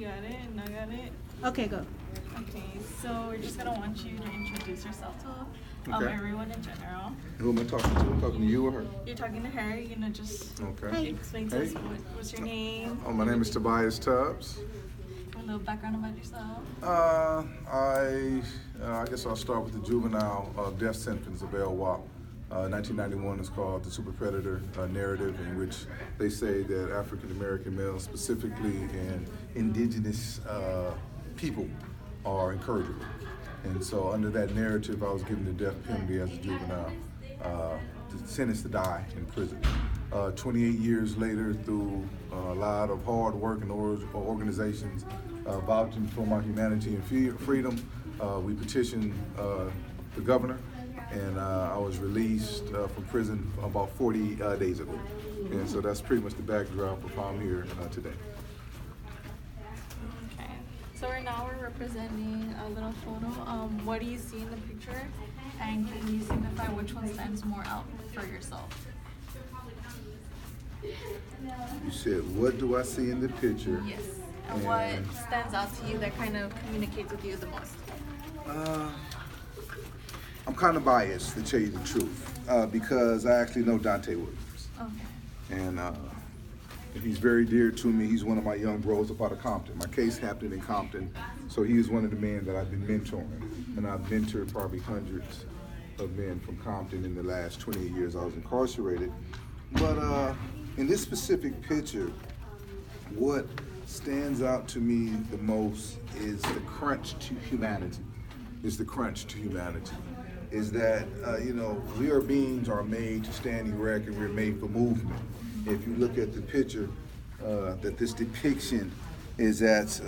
got it, and I got it. Okay, go. Okay, so we're just gonna want you to introduce yourself to Okay. everyone in general. Who am I talking to? I'm talking to you or her? You're talking to her. You're gonna just Okay. explain to Hey. us what's your name, Oh, my name is Tobias Tubbs. a little background about yourself. I guess I'll start with the juvenile death sentence of LWAP. 1991 is called the Super Predator narrative, in which they say that African American males, specifically and indigenous people, are incorrigible. And so under that narrative, I was given the death penalty as a juvenile, sentenced to die in prison. 28 years later, through a lot of hard work and organizations vouching for my humanity and freedom, we petitioned the governor, and I was released from prison about 40 days ago. And so that's pretty much the backdrop of how I'm here today. Okay. So right now we're representing a little photo. What do you see in the picture, and can you signify which one stands more out for yourself? You said, what do I see in the picture? Yes. And what stands out to you that kind of communicates with you the most? I'm kind of biased, to tell you the truth, because I actually know Dante Williams. Okay. And he's very dear to me. He's one of my young bros up out of Compton. My case happened in Compton, so he is one of the men that I've been mentoring. And I've mentored probably hundreds of men from Compton in the last 28 years I was incarcerated. But in this specific picture, what stands out to me the most is the crunch to humanity. Is that, we are beings are made to stand erect, and we're made for movement. If you look at the picture, that this depiction is that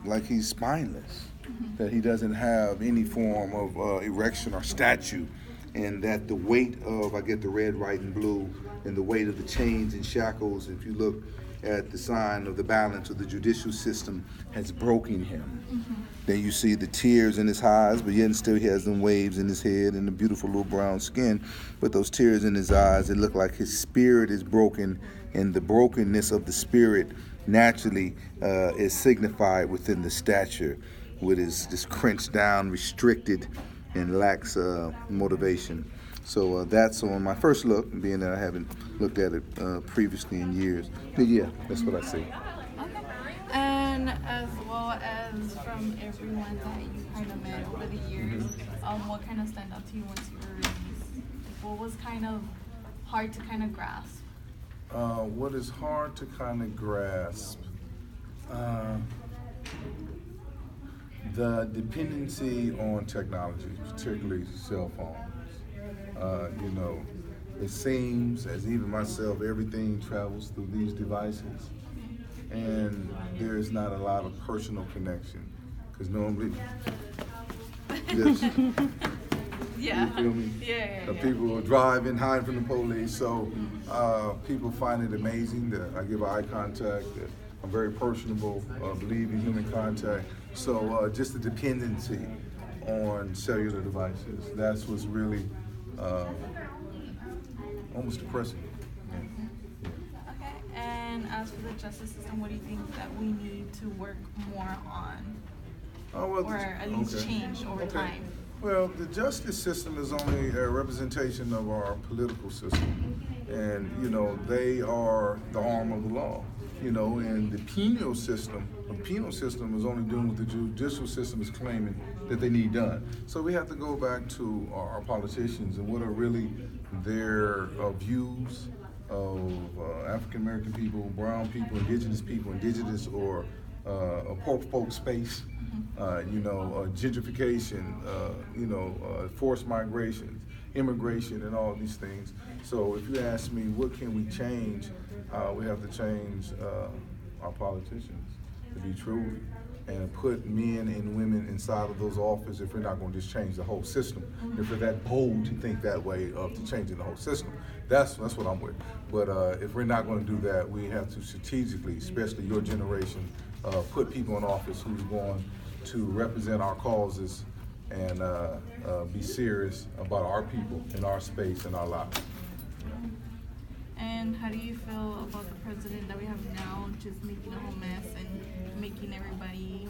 like he's spineless, that he doesn't have any form of erection or statue, and that the weight of, I get the red, white, and blue, and the weight of the chains and shackles, if you look at the sign of the balance of the judicial system, has broken him. Then you see the tears in his eyes, but yet still he has them waves in his head and the beautiful little brown skin. But those tears in his eyes, it look like his spirit is broken, and the brokenness of the spirit naturally is signified within the stature, with his this crunched down, restricted, and lacks motivation. So that's on my first look, being that I haven't looked at it previously in years. But yeah, that's what I see. Okay. And as well as from everyone that you kind of met over the years, what kind of stand out to you once you were released? Like, what was kind of hard to kind of grasp? What is hard to kind of grasp? The dependency on technology, particularly cell phones. It seems, as even myself, everything travels through these devices, and there is not a lot of personal connection, because normally, just, Yeah. you feel me? Yeah. People will drive and hide from the police, so people find it amazing that I give eye contact, that I'm very personable, believe in human contact. So just the dependency on cellular devices, that's what's really almost depressing. Okay. And as for the justice system, what do you think that we need to work more on? Or at least change over time? Well, the justice system is only a representation of our political system. And, they are the arm of the law. And the penal system is only doing what the judicial system is claiming that they need done. So we have to go back to our politicians and what are really their views of African American people, brown people, indigenous or poor folk space, gentrification, forced migration, immigration, and all these things. So if you ask me, what can we change? We have to change our politicians to be true and put men and women inside of those offices if we're not going to just change the whole system. If we're that bold to think that way of changing the whole system, that's what I'm with. But if we're not going to do that, we have to strategically, especially your generation, put people in office who's going to represent our causes and be serious about our people and our space and our lives. And how do you feel about the president that we have now, just making a whole mess and making everybody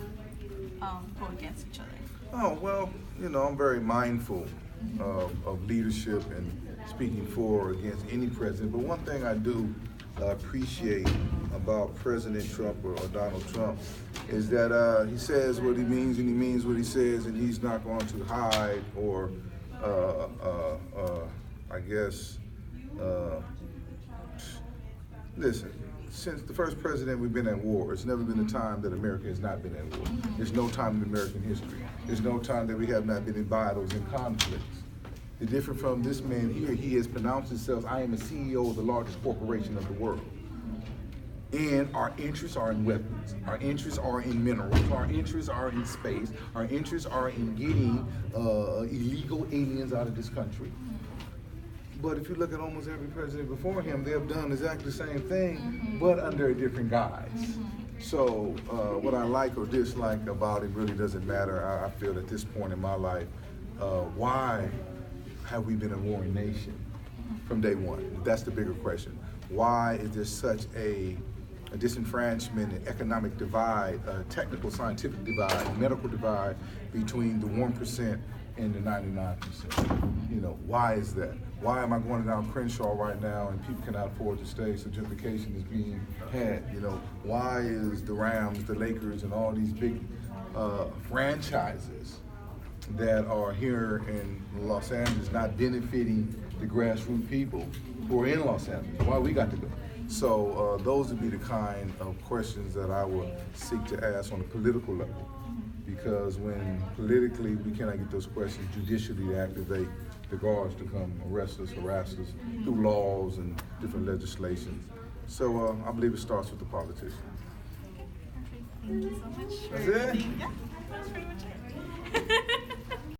go against each other? Oh, well, I'm very mindful of leadership and speaking for or against any president. But one thing I do appreciate about President Trump or Donald Trump is that he says what he means and he means what he says, and he's not going to hide or, I guess, listen. Since the first president, we've been at war. It's never been a time that America has not been at war. There's no time in American history. There's no time that we have not been in battles and conflicts. The difference from this man here, he has pronounced himself, I am a CEO of the largest corporation of the world. And our interests are in weapons. Our interests are in minerals. Our interests are in space. Our interests are in getting illegal aliens out of this country. But if you look at almost every president before him, they have done exactly the same thing, but under a different guise. So what I like or dislike about it really doesn't matter. I feel at this point in my life, why have we been a warring nation from day one? That's the bigger question. Why is there such a disenfranchisement, an economic divide, a technical scientific divide, a medical divide between the 1% and the 99%? Why is that? Why am I going down Crenshaw right now and people cannot afford to stay? So gentrification is being had. Why is the Rams, the Lakers, and all these big franchises that are here in Los Angeles not benefiting the grassroots people who are in Los Angeles? Why we got to go? So those would be the kind of questions that I would seek to ask on a political level. Because when politically we cannot get those questions judicially to activate the guards to come arrest us, harass us through laws and different legislation. So I believe it starts with the politician. Thank you so much for That's it? everything. Yeah.